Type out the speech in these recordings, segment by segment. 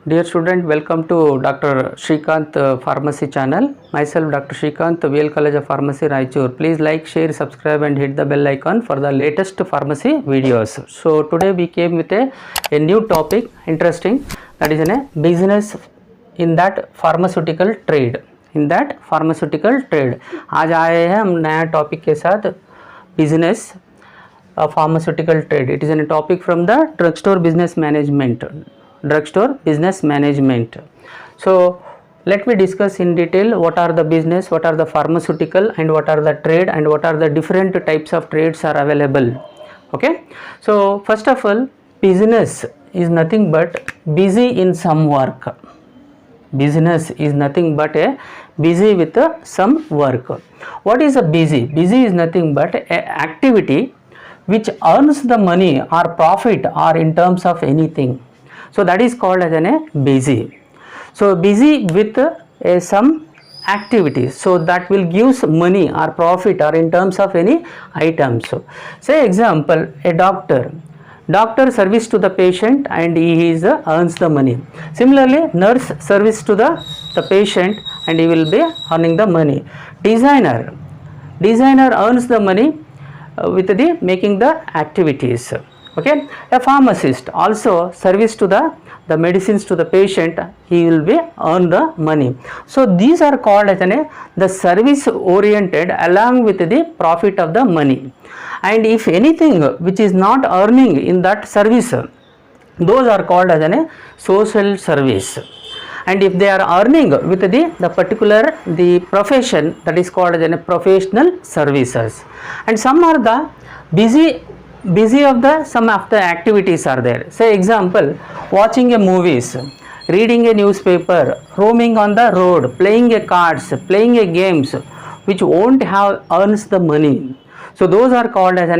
Dear student, welcome to Dr. Srikanth Pharmacy channel. Myself Dr. Srikanth, VL College of Pharmacy, Raichur. Please like, share, subscribe and hit the bell icon for the latest pharmacy videos. So today we came with a new topic, interesting, that is a business in that pharmaceutical trade. In that pharmaceutical trade. आज आए हैं हम नया topic के साथ, business pharmaceutical trade. It is a topic from the drugstore business management. Drugstore business management. So let me discuss in detail what are the business, what are the pharmaceutical and what are the trade and what are the different types of trades are available. Okay, so first of all, business is nothing but busy in some work. Business is nothing but a busy with some work. What is a busy? Busy is nothing but a activity which earns the money or profit or in terms of anything. So that is called as a busy. So busy with some activities, so that will give money or profit or in terms of any items. So say example, a doctor service to the patient and he is earns the money. Similarly, nurse service to the patient and he will be earning the money. Designer earns the money with the making the activities. Okay, a pharmacist also service to the medicines to the patient, he will be earn the money. So these are called as the service oriented along with the profit of the money. And if anything which is not earning in that service, those are called as a social service. And if they are earning with the particular the profession, that is called as a professional services. And some are the busy of the some of the activities are there. Say example, watching a movies, reading a newspaper, roaming on the road, playing a cards, playing a games which won't have earns the money. So those are called as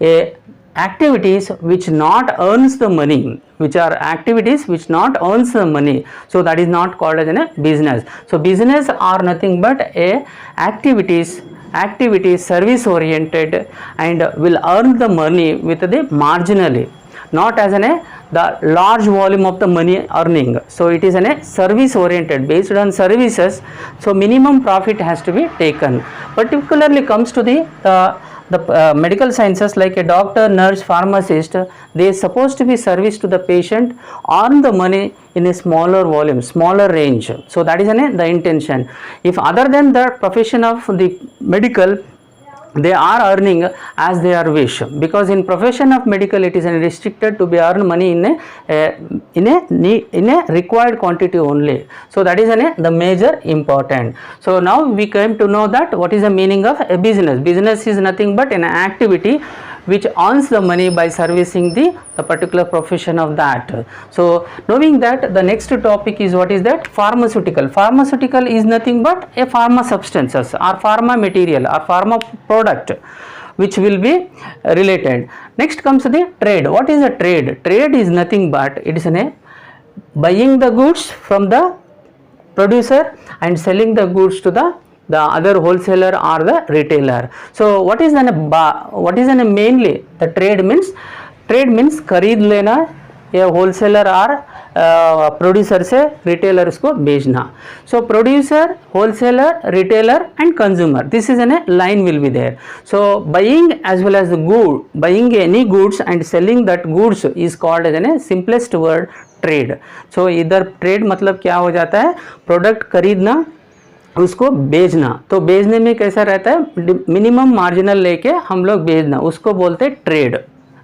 a activities which not earns the money, which are activities which not earns the money. So that is not called as a business. So business are nothing but a activities service oriented and will earn the money with the marginally, not as the large volume of the money earning. So it is a service oriented, based on services. So minimum profit has to be taken. Particularly comes to the medical sciences, like a doctor, nurse, pharmacist, they are supposed to be service to the patient, earn the money in a smaller volume, smaller range. So that is the intention. If other than the profession of the medical, they are earning as they are wish, because in profession of medical it is restricted to be earn money in a required quantity only. So that is the major important. So now we came to know that what is the meaning of a business. Business is nothing but an activity which earns the money by servicing the particular profession of that. So knowing that, the next topic is what is that? Pharmaceutical. Pharmaceutical is nothing but a pharma substances or pharma material or pharma product which will be related. Next comes the trade. What is a trade? Trade is nothing but it is buying the goods from the producer and selling the goods to the other wholesaler or the retailer. So what is mainly the trade means? Trade means खरीद लेना या wholesaler और producer से retailers को बेचना. So producer, wholesaler, retailer and consumer, this is a line will be there. So buying as well as the good, buying any goods and selling that goods is called as a simplest word trade. So इधर trade मतलब क्या हो जाता है? Product खरीदना, उसको बेचना. तो बेचने में कैसा रहता है? मिनिमम मार्जिनल लेके हम लोग बेचना, उसको बोलते हैं ट्रेड.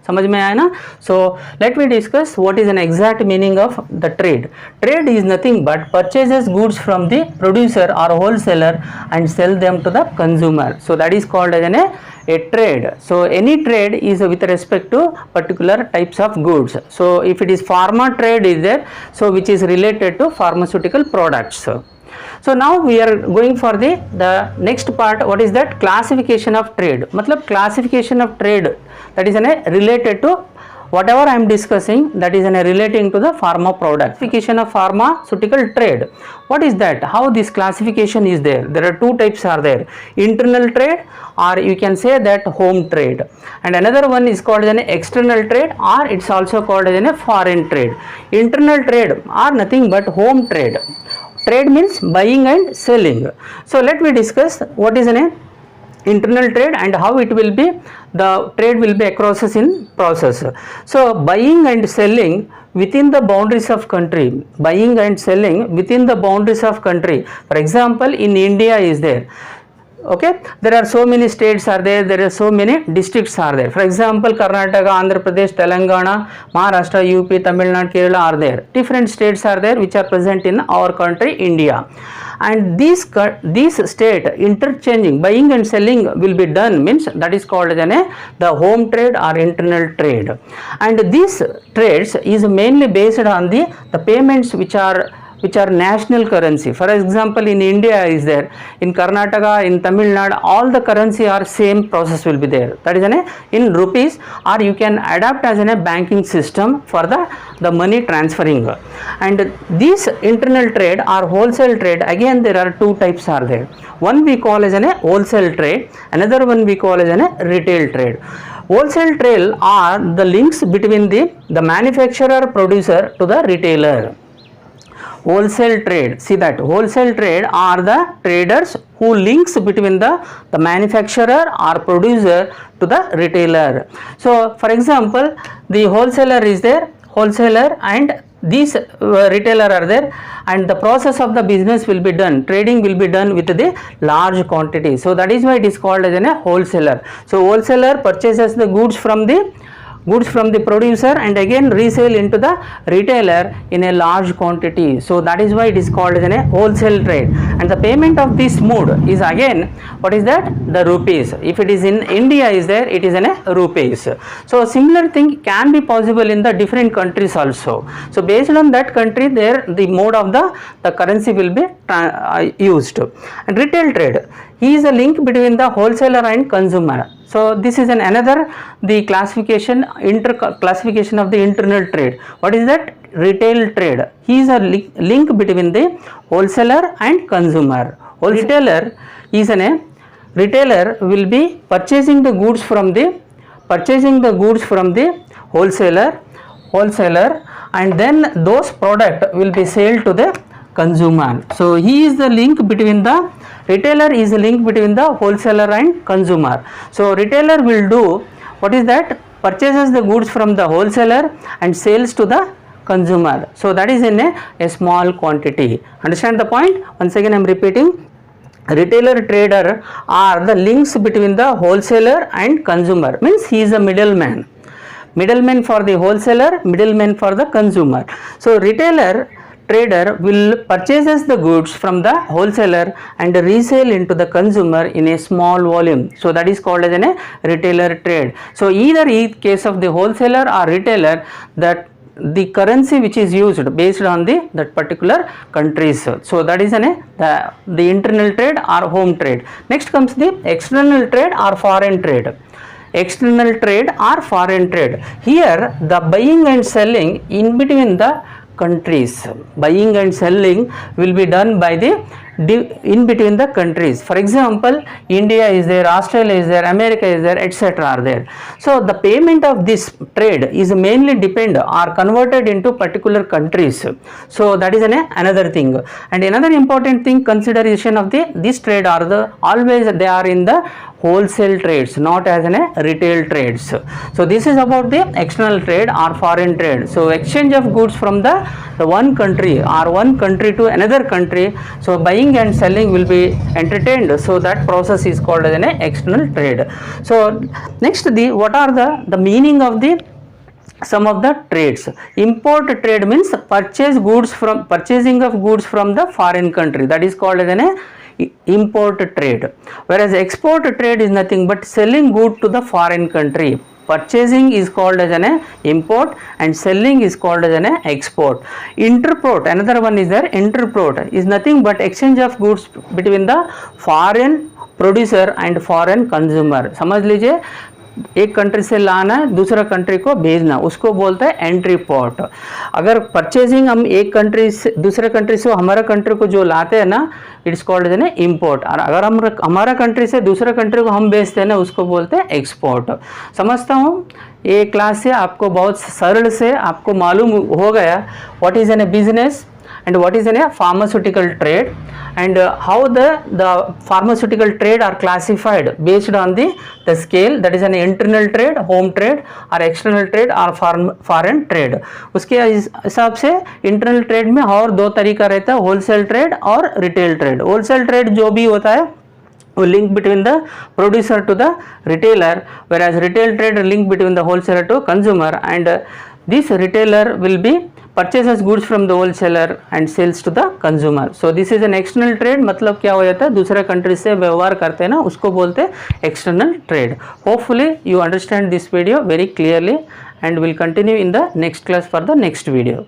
समझ में आया ना? So let me discuss what is an exact meaning of the trade. Trade is nothing but purchases goods from the producer और wholesaler and sell them to the consumer. So that is called as a trade. So any trade is with respect to particular types of goods. So if it is pharma trade is there, so which is related to pharmaceutical products. So now we are going for the next part. What is that? Classification of trade. मतलब classification of trade, that is related to whatever I am discussing, that is relating to the pharma product. Classification of pharmaceutical trade. What is that? How this classification is there? There are two types are there: internal trade, or you can say that home trade, and another one is called as an external trade, or it's also called as a foreign trade. Internal trade are nothing but home trade. Trade means buying and selling. So let me discuss what is an internal trade and how it will be, the trade will be across in process. So buying and selling within the boundaries of country, buying and selling within the boundaries of country. For example, in India is there, okay, there are so many states are there, there are so many districts are there. For example, Karnataka, Andhra Pradesh, Telangana, Maharashtra, UP, Tamil Nadu, Kerala are there. Different states are there which are present in our country India, and these state interchanging, buying and selling will be done, means that is called as the home trade or internal trade. And these trades is mainly based on the payments which are national currency. For example, in India is there, in Karnataka, in Tamil Nadu, all the currency are same process will be there. That is in rupees, or you can adapt as a banking system for the money transferring. And this internal trade or wholesale trade, again there are two types are there. One we call as a wholesale trade, another one we call as a retail trade. Wholesale trade are the links between the manufacturer producer to the retailer. Wholesale trade, see that wholesale trade are the traders who links between the manufacturer or producer to the retailer. So for example, the wholesaler is there, wholesaler, and these retailer are there, and the process of the business will be done, trading will be done with the large quantity. So that is why it is called as a wholesaler. So wholesaler purchases the goods from the producer and again resale into the retailer in a large quantity. So that is why it is called as a wholesale trade. And the payment of this mode is again, what is that? The rupees. If it is in India is there, it is in a rupees. So similar thing can be possible in the different countries also. So based on that country, there the mode of the currency will be used. And retail trade is a link between the wholesaler and consumer. So this is another the classification of the internal trade. What is that? Retail trade. He is a link between the wholesaler and consumer. Retailer is retailer will be purchasing the goods from the wholesaler, and then those product will be sold to the consumer. So he is the link between the retailer is a link between the wholesaler and consumer. So retailer will do, what is that? Purchases the goods from the wholesaler and sells to the consumer. So that is in a small quantity. Understand the point? Once again I am repeating. Retailer trader are the links between the wholesaler and consumer, means he is a middleman for the wholesaler, middleman for the consumer. So retailer trader will purchases the goods from the wholesaler and resell into the consumer in a small volume. So that is called as a retailer trade. So either in case of the wholesaler or retailer, that the currency which is used based on that particular countries. So that is the internal trade or home trade. Next comes the external trade or foreign trade. External trade or foreign trade. Here the buying and selling in between the countries. Buying and selling will be done by in between the countries. For example, India is there, Australia is there, America is there, etc. are there. So the payment of this trade is mainly depend or converted into particular countries. So that is another thing. And another important thing, consideration of this trade are always they are in the wholesale trades, not as retail trades. So this is about the external trade or foreign trade. So exchange of goods from the one country or one country to another country. So buying and selling will be entertained. So that process is called as an external trade. So next, what are the meaning of some of the trades. Import trade means purchasing of goods from the foreign country. That is called as an import trade, whereas export trade is nothing but selling good to the foreign country. Purchasing is called as an import and selling is called as an export. Interport, another one is there. Interport is nothing but exchange of goods between the foreign producer and foreign consumer. समझ लीजिए, एक country से लाना है दूसरा country को भेजना, उसको बोलते हैं एंट्री पोर्ट। अगर परचेजिंग हम एक कंट्री से दूसरे कंट्री से हमारा कंट्री को जो लाते हैं ना, it's called as an import. और अगर हम हमारा कंट्री से दूसरे कंट्री को हम भेजते हैं ना, उसको बोलते हैं एक्सपोर्ट। समझता हूँ ये क्लास से आपको बहुत सरल से आपको मालूम हो गया what is an a business and what is in a pharmaceutical trade, and how the pharmaceutical trade are classified based on the scale, that is an internal trade, home trade, or external trade or foreign trade। उसके हिसाब से internal trade में और दो तरीका रहता है, wholesale trade और रिटेल ट्रेड। होलसेल ट्रेड जो भी होता है वो link between the producer to the retailer, whereas retail trade link between the wholesaler to consumer, and this retailer will be purchases goods from the wholesaler and sells to the consumer। so this is an external trade। मतलब क्या हो जाता है, दूसरे country से व्यवहार करते हैं ना, उसको बोलते हैं external trade. Hopefully you understand this video very clearly and will continue in the next class for the next video।